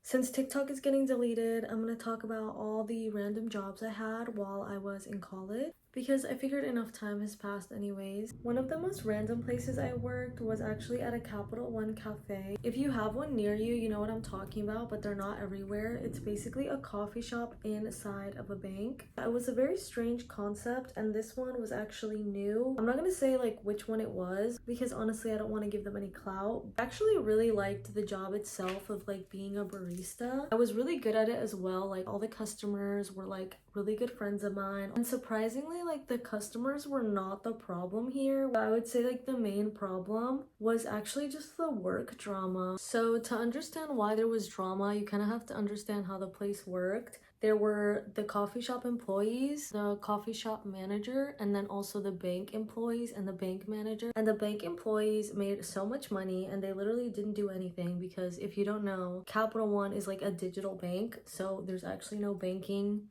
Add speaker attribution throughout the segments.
Speaker 1: Since TikTok is getting deleted, I'm gonna talk about all the random jobs I had while I was in college because I figured enough time has passed anyways. One of the most random places I worked was actually at a Capital One Café. If you have one near you, you know what I'm talking about, but they're not everywhere. It's basically a coffee shop inside of a bank. It was a very strange concept, and this one was actually new. I'm not gonna say like which one it was because honestly I don't want to give them any clout. I actually really liked the job itself of like being a barista. I was really good at it as well. Like all the customers were like really good friends of mine, and surprisingly like the customers were not the problem here. I would say like the main problem was actually just the work drama. So to understand why there was drama, you kind of have to understand how the place worked. There were the coffee shop employees, the coffee shop manager, and then also the bank employees and the bank manager. And the bank employees made so much money and they literally didn't do anything because if you don't know, Capital One is like a digital bank. So there's actually no banking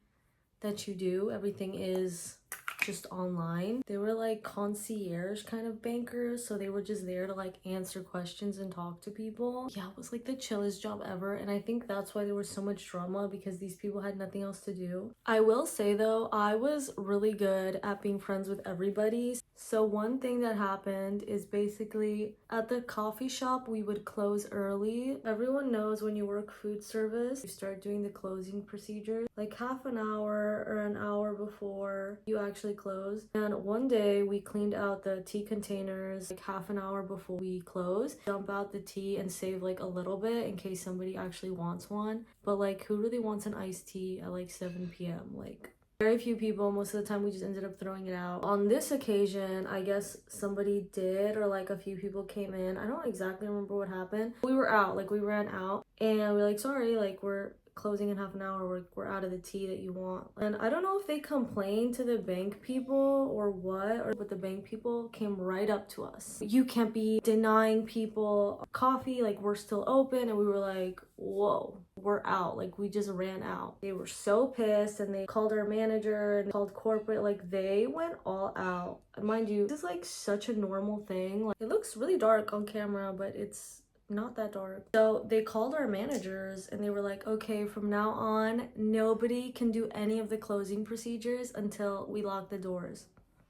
Speaker 1: that you do. Everything is just online. They were like concierge kind of bankers, so they were just there to like answer questions and talk to people. Yeah, it was like the chillest job ever, and I think that's why there was so much drama because these people had nothing else to do. I will say though, I was really good at being friends with everybody. So one thing that happened is basically at the coffee shop we would close early. Everyone knows when you work food service, you start doing the closing procedures like half an hour or an hour before you actually close. And one day we cleaned out the tea containers like half an hour before we closed, dump out the tea and save like a little bit in case somebody actually wants one. But like who really wants an iced tea at like 7 p.m? Like very few people. Most of the time we just ended up throwing it out. On this occasion, I guess somebody did, or like a few people came in. I don't exactly remember what happened. We were out, like we ran out and we were like, sorry, like we're closing in half an hour, we're out of the tea that you want. And I don't know if they complained to the bank people or what, but the bank people came right up to us. You can't be denying people coffee, like we're still open. And we were like, whoa, we're out. Like we just ran out. They were so pissed and they called our manager and called corporate. Like they went all out. And mind you, this is like such a normal thing. Like it looks really dark on camera, but it's not that dark. So they called our managers and they were like, okay, from now on nobody can do any of the closing procedures until we lock the doors.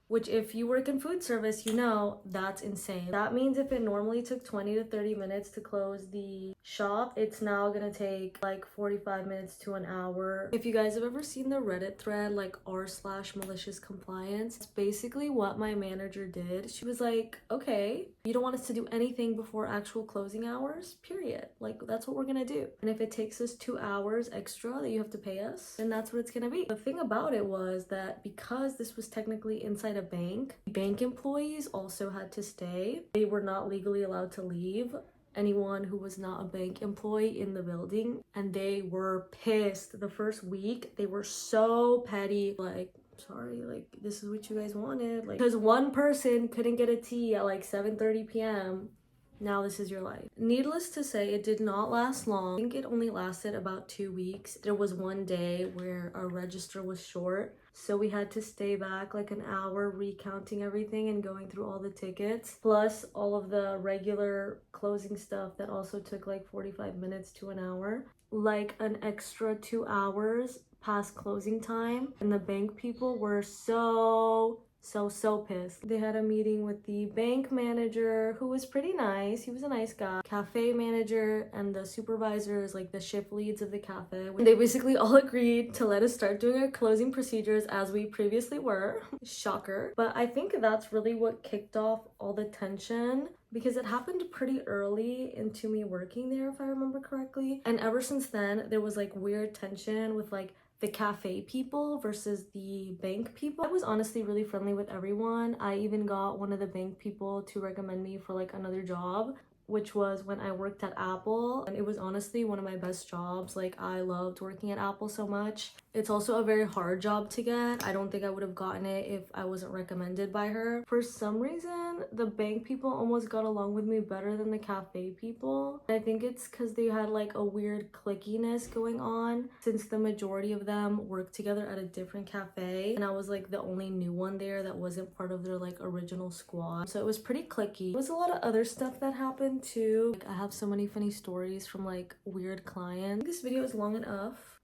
Speaker 1: Which if you work in food service, you know that's insane. That means if it normally took 20 to 30 minutes to close the shop, it's now gonna take like 45 minutes to an hour. If you guys have ever seen the Reddit thread like r/malicious compliance, it's basically what my manager did. She was like, okay, you don't want us to do anything before actual closing hours, period. Like that's what we're gonna do. And if it takes us 2 hours extra that you have to pay us, then that's what it's gonna be. The thing about it was that because this was technically inside a bank employees also had to stay. They were not legally allowed to leave anyone who was not a bank employee in the building, and they were pissed. The first week they were so petty, like, sorry, like this is what you guys wanted, like because one person couldn't get a tea at like 7:30 p.m. Now this is your life. Needless to say, it did not last long. I think it only lasted about 2 weeks. There was one day where our register was short, so we had to stay back like an hour recounting everything and going through all the tickets, plus all of the regular closing stuff that also took like 45 minutes to an hour. Like an extra 2 hours past closing time, and the bank people were so pissed. They had a meeting with the bank manager, who was pretty nice. He was a nice guy. Cafe manager and the supervisors, like the shift leads of the cafe. They basically all agreed to let us start doing our closing procedures as we previously were. Shocker. But I think that's really what kicked off all the tension, because it happened pretty early into me working there, if I remember correctly. And ever since then, there was like weird tension with like the cafe people versus the bank people. I was honestly really friendly with everyone. I even got one of the bank people to recommend me for like another job, which was when I worked at Apple, and it was honestly one of my best jobs. Like I loved working at Apple so much. It's also a very hard job to get. I don't think I would have gotten it if I wasn't recommended by her. For some reason, the bank people almost got along with me better than the cafe people. I think it's because they had like a weird clickiness going on, since the majority of them worked together at a different cafe, and I was like the only new one there that wasn't part of their like original squad. So it was pretty clicky. There was a lot of other stuff that happened too. Like, I have so many funny stories from like weird clients. This video is long enough.